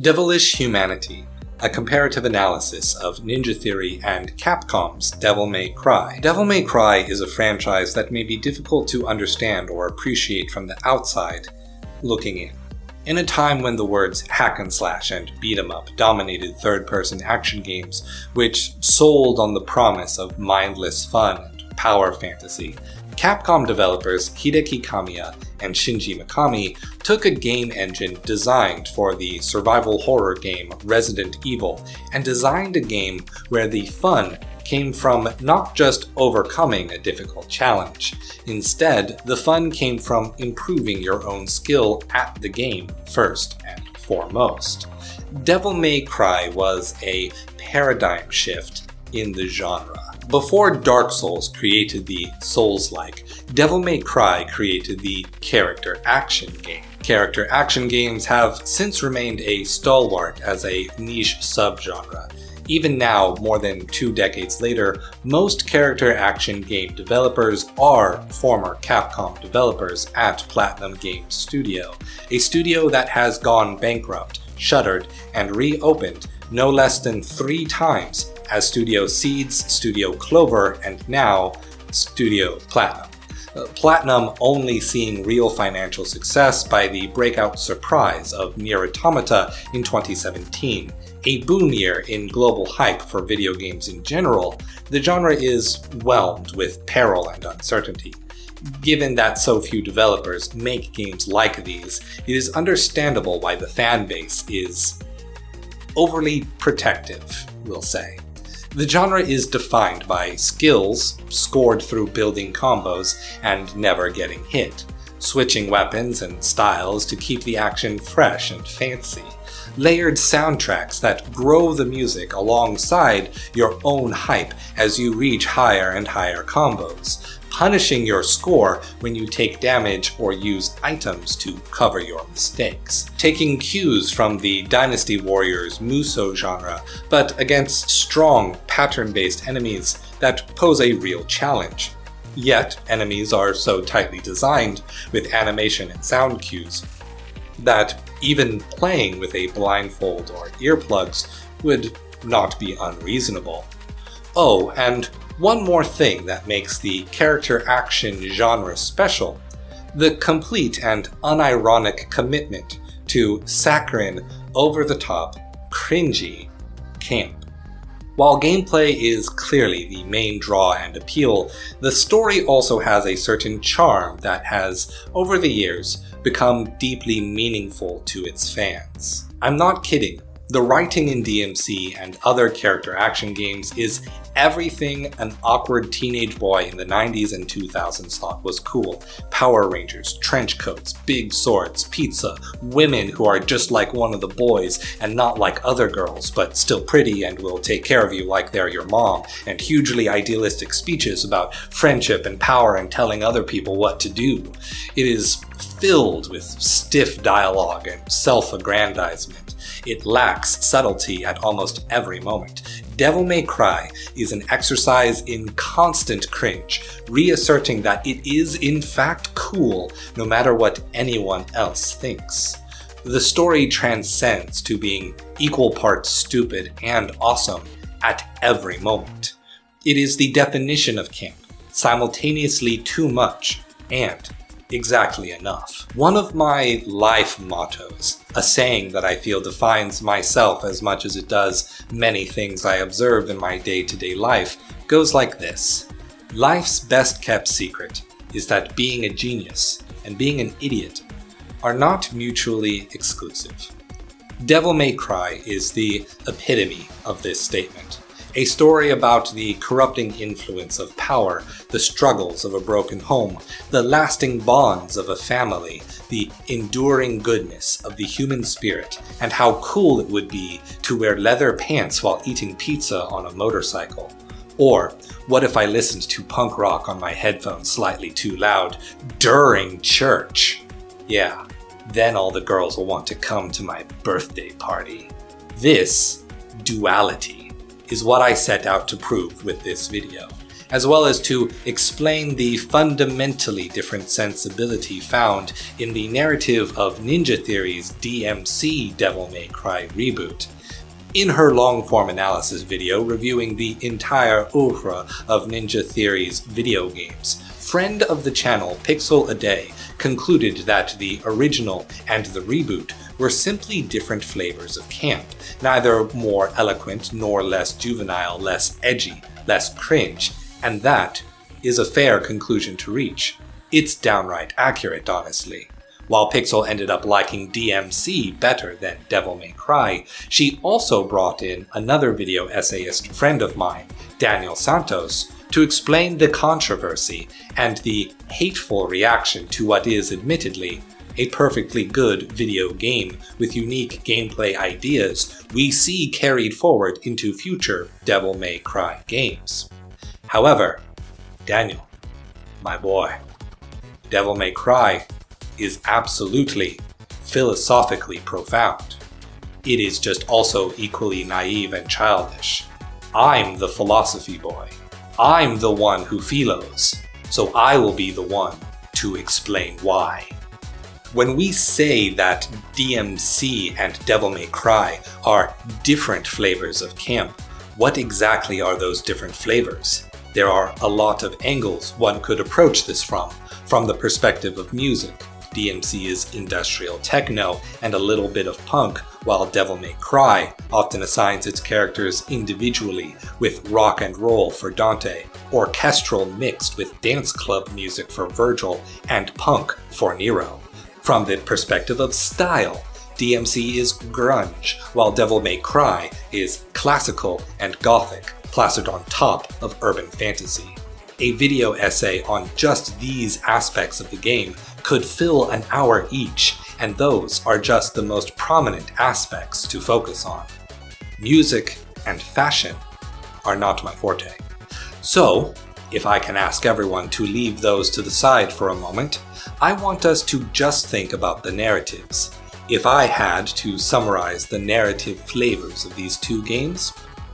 Devilish Humanity, a comparative analysis of Ninja Theory and Capcom's Devil May Cry. Devil May Cry is a franchise that may be difficult to understand or appreciate from the outside looking in. In a time when the words hack and slash and beat 'em up dominated third-person action games, which sold on the promise of mindless fun and power fantasy, Capcom developers Hideki Kamiya and Shinji Mikami took a game engine designed for the survival horror game Resident Evil and designed a game where the fun came from not just overcoming a difficult challenge. Instead, the fun came from improving your own skill at the game first and foremost. Devil May Cry was a paradigm shift in the genre. Before Dark Souls created the Souls-like, Devil May Cry created the character action game. Character action games have since remained a stalwart as a niche subgenre. Even now, more than 2 decades later, most character action game developers are former Capcom developers at Platinum Games Studio, a studio that has gone bankrupt, shuttered, and reopened no less than 3 times as Studio Seeds, Studio Clover, and now Studio Platinum. Platinum only seeing real financial success by the breakout surprise of Nier Automata in 2017. A boom year in global hype for video games in general, the genre is whelmed with peril and uncertainty. Given that so few developers make games like these, it is understandable why the fanbase is overly protective, we'll say. The genre is defined by skills scored through building combos and never getting hit, switching weapons and styles to keep the action fresh and fancy, layered soundtracks that grow the music alongside your own hype as you reach higher and higher combos, punishing your score when you take damage or use items to cover your mistakes. Taking cues from the Dynasty Warriors Musou genre, but against strong, pattern-based enemies that pose a real challenge. Yet, enemies are so tightly designed, with animation and sound cues, that even playing with a blindfold or earplugs would not be unreasonable. Oh, and one more thing that makes the character action genre special: the complete and unironic commitment to saccharine, over-the-top, cringy camp. While gameplay is clearly the main draw and appeal, the story also has a certain charm that has, over the years, become deeply meaningful to its fans. I'm not kidding. The writing in DMC and other character action games is everything an awkward teenage boy in the 90s and 2000s thought was cool. Power Rangers, trench coats, big swords, pizza, women who are just like one of the boys and not like other girls, but still pretty and will take care of you like they're your mom, and hugely idealistic speeches about friendship and power and telling other people what to do. It is filled with stiff dialogue and self-aggrandizement. It lacks subtlety at almost every moment. Devil May Cry is an exercise in constant cringe, reasserting that it is in fact cool no matter what anyone else thinks. The story transcends to being equal parts stupid and awesome at every moment. It is the definition of camp, simultaneously too much and exactly enough. One of my life mottos, a saying that I feel defines myself as much as it does many things I observe in my day-to-day life, goes like this: life's best kept secret is that being a genius and being an idiot are not mutually exclusive. Devil May Cry is the epitome of this statement. A story about the corrupting influence of power, the struggles of a broken home, the lasting bonds of a family, the enduring goodness of the human spirit, and how cool it would be to wear leather pants while eating pizza on a motorcycle. Or, what if I listened to punk rock on my headphones slightly too loud during church? Yeah, then all the girls will want to come to my birthday party. This duality is what I set out to prove with this video. as well as to explain the fundamentally different sensibility found in the narrative of Ninja Theory's DMC Devil May Cry reboot. In her long-form analysis video reviewing the entire oeuvre of Ninja Theory's video games, friend of the channel Pixel a Day concluded that the original and the reboot were simply different flavors of camp, neither more eloquent nor less juvenile, less edgy, less cringe, and that is a fair conclusion to reach. It's downright accurate, honestly. While Pixel ended up liking DMC better than Devil May Cry, she also brought in another video essayist friend of mine, Daniel Santos, to explain the controversy and the hateful reaction to what is admittedly a perfectly good video game with unique gameplay ideas we see carried forward into future Devil May Cry games. However, Daniel, my boy, Devil May Cry is absolutely philosophically profound. It is just also equally naive and childish. I'm the philosophy boy. I'm the one who philos, so I will be the one to explain why. When we say that DMC and Devil May Cry are different flavors of camp, what exactly are those different flavors? There are a lot of angles one could approach this from the perspective of music. DMC is industrial techno and a little bit of punk, while Devil May Cry often assigns its characters individually, with rock and roll for Dante, orchestral mixed with dance club music for Virgil, and punk for Nero. From the perspective of style, DMC is grunge, while Devil May Cry is classical and gothic, plastered on top of urban fantasy. A video essay on just these aspects of the game could fill an hour each, and those are just the most prominent aspects to focus on. Music and fashion are not my forte. So, if I can ask everyone to leave those to the side for a moment, I want us to just think about the narratives. If I had to summarize the narrative flavors of these two games,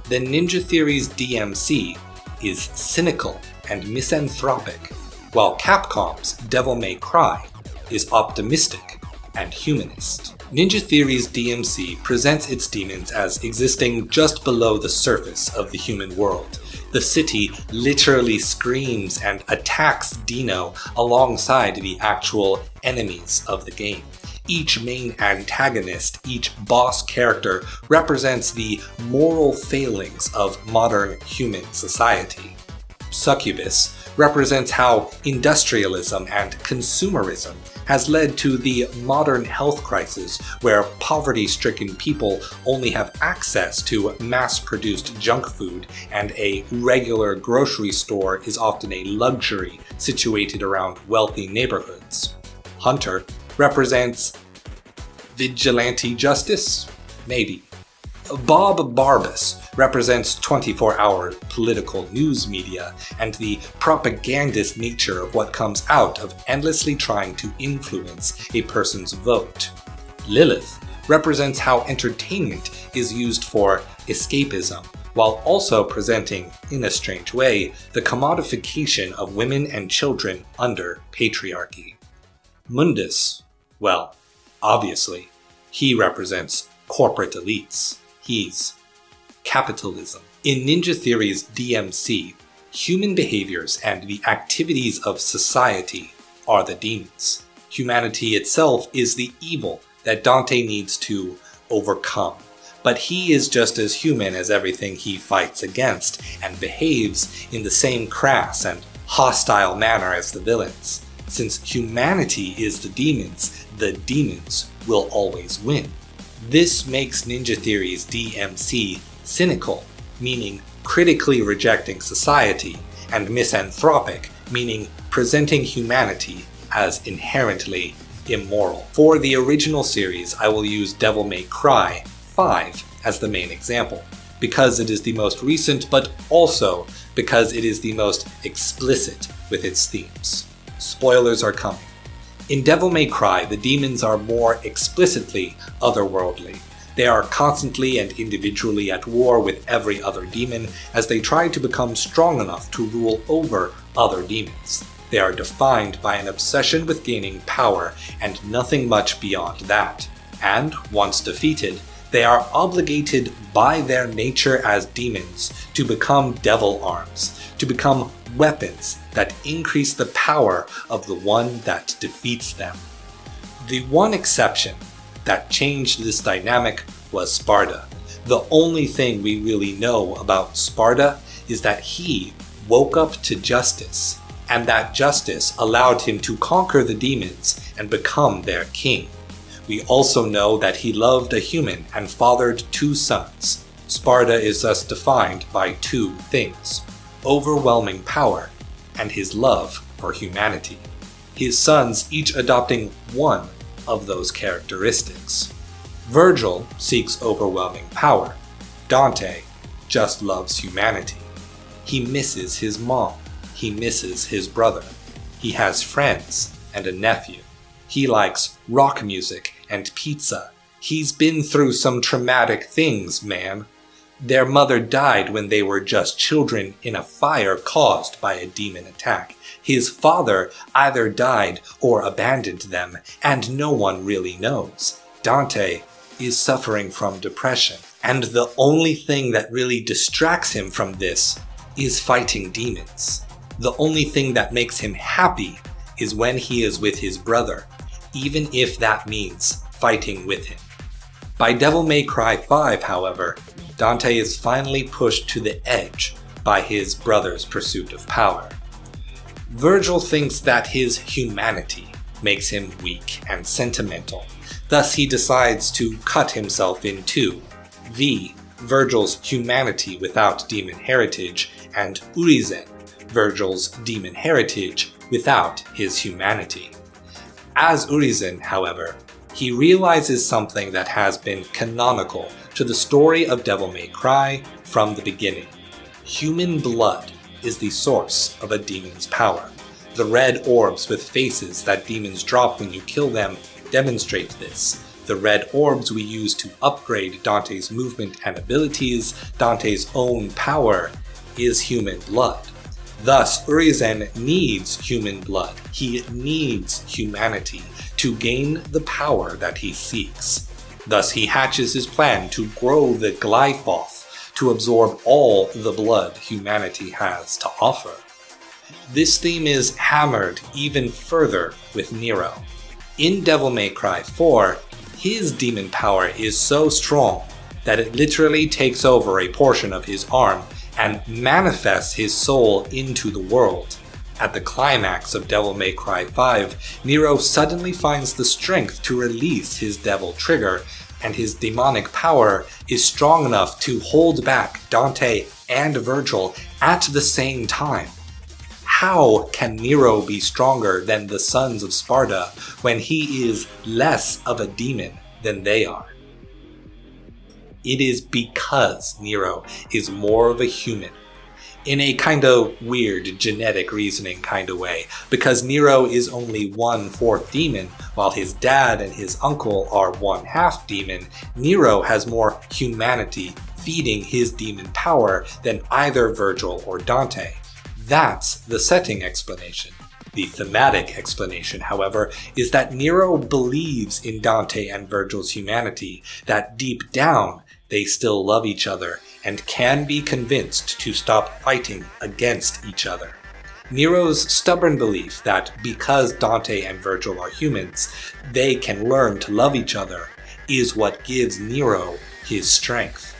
then Ninja Theory's DMC is cynical and misanthropic, while Capcom's Devil May Cry is optimistic and humanist. Ninja Theory's DMC presents its demons as existing just below the surface of the human world. The city literally screams and attacks Dino alongside the actual enemies of the game. Each main antagonist, each boss character represents the moral failings of modern human society. Succubus represents how industrialism and consumerism has led to the modern health crisis where poverty-stricken people only have access to mass-produced junk food and a regular grocery store is often a luxury situated around wealthy neighborhoods. Hunter represents vigilante justice? Maybe. Bob Barbas represents 24-hour political news media and the propagandist nature of what comes out of endlessly trying to influence a person's vote. Lilith represents how entertainment is used for escapism, while also presenting, in a strange way, the commodification of women and children under patriarchy. Mundus, well, obviously, he represents corporate elites. He's capitalism. In Ninja Theory's DMC, human behaviors and the activities of society are the demons. Humanity itself is the evil that Dante needs to overcome. But he is just as human as everything he fights against, and behaves in the same crass and hostile manner as the villains. Since humanity is the demons will always win. This makes Ninja Theory's DMC cynical, meaning critically rejecting society, and misanthropic, meaning presenting humanity as inherently immoral. For the original series, I will use Devil May Cry 5 as the main example, because it is the most recent, but also because it is the most explicit with its themes. Spoilers are coming. In Devil May Cry, the demons are more explicitly otherworldly. They are constantly and individually at war with every other demon as they try to become strong enough to rule over other demons. They are defined by an obsession with gaining power and nothing much beyond that. And, once defeated, they are obligated by their nature as demons to become devil arms, to become weapons that increase the power of the one that defeats them. The one exception that changed this dynamic was Sparda. The only thing we really know about Sparda is that he woke up to justice, and that justice allowed him to conquer the demons and become their king. We also know that he loved a human and fathered 2 sons. Sparda is thus defined by 2 things: overwhelming power and his love for humanity. His sons each adopting one of those characteristics. Virgil seeks overwhelming power. Dante just loves humanity. He misses his mom. He misses his brother. He has friends and a nephew. He likes rock music and pizza. He's been through some traumatic things, man. Their mother died when they were just children in a fire caused by a demon attack. His father either died or abandoned them, and no one really knows. Dante is suffering from depression, and the only thing that really distracts him from this is fighting demons. The only thing that makes him happy is when he is with his brother, even if that means fighting with him. By Devil May Cry 5, however, Dante is finally pushed to the edge by his brother's pursuit of power. Virgil thinks that his humanity makes him weak and sentimental. Thus he decides to cut himself in 2. V, Virgil's humanity without demon heritage, and Urizen, Virgil's demon heritage without his humanity. As Urizen, however, he realizes something that has been canonical to the story of Devil May Cry from the beginning. Human blood is the source of a demon's power. The red orbs with faces that demons drop when you kill them demonstrate this. The red orbs we use to upgrade Dante's movement and abilities, Dante's own power, is human blood. Thus, Urizen needs human blood. He needs humanity to gain the power that he seeks. Thus, he hatches his plan to grow the Glyphoth to absorb all the blood humanity has to offer. This theme is hammered even further with Nero. In Devil May Cry 4, his demon power is so strong that it literally takes over a portion of his arm and manifests his soul into the world. At the climax of Devil May Cry 5, Nero suddenly finds the strength to release his devil trigger, and his demonic power is strong enough to hold back Dante and Virgil at the same time. How can Nero be stronger than the sons of Sparda when he is less of a demon than they are? It is because Nero is more of a human. In a kind of weird genetic reasoning kind of way, because Nero is only 1/4 demon, while his dad and his uncle are 1/2 demon, Nero has more humanity feeding his demon power than either Virgil or Dante. That's the setting explanation. The thematic explanation, however, is that Nero believes in Dante and Virgil's humanity, that deep down they still love each other and can be convinced to stop fighting against each other. Nero's stubborn belief that because Dante and Virgil are humans, they can learn to love each other is what gives Nero his strength.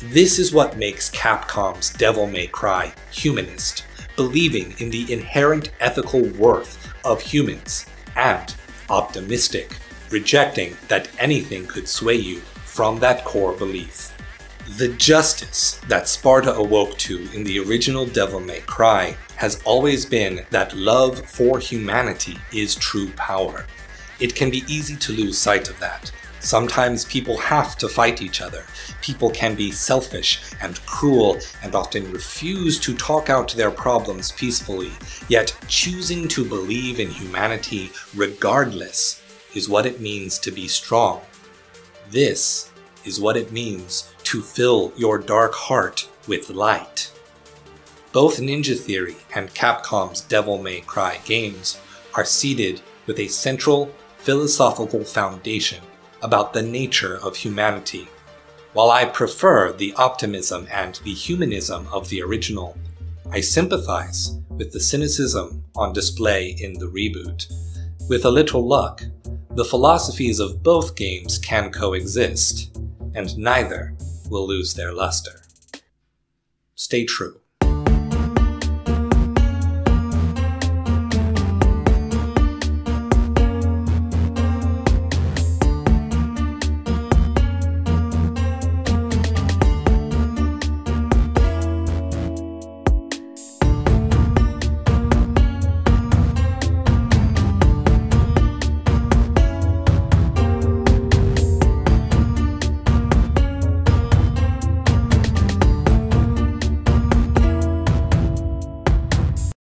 This is what makes Capcom's Devil May Cry humanist, believing in the inherent ethical worth of humans, and optimistic, rejecting that anything could sway you from that core belief. The justice that Sparda awoke to in the original Devil May Cry has always been that love for humanity is true power. It can be easy to lose sight of that. Sometimes people have to fight each other. People can be selfish and cruel and often refuse to talk out their problems peacefully, yet choosing to believe in humanity regardless is what it means to be strong. This is what it means to fill your dark heart with light. Both Ninja Theory and Capcom's Devil May Cry games are seeded with a central philosophical foundation about the nature of humanity. While I prefer the optimism and the humanism of the original, I sympathize with the cynicism on display in the reboot. With a little luck, the philosophies of both games can coexist, and neither will lose their luster. Stay true.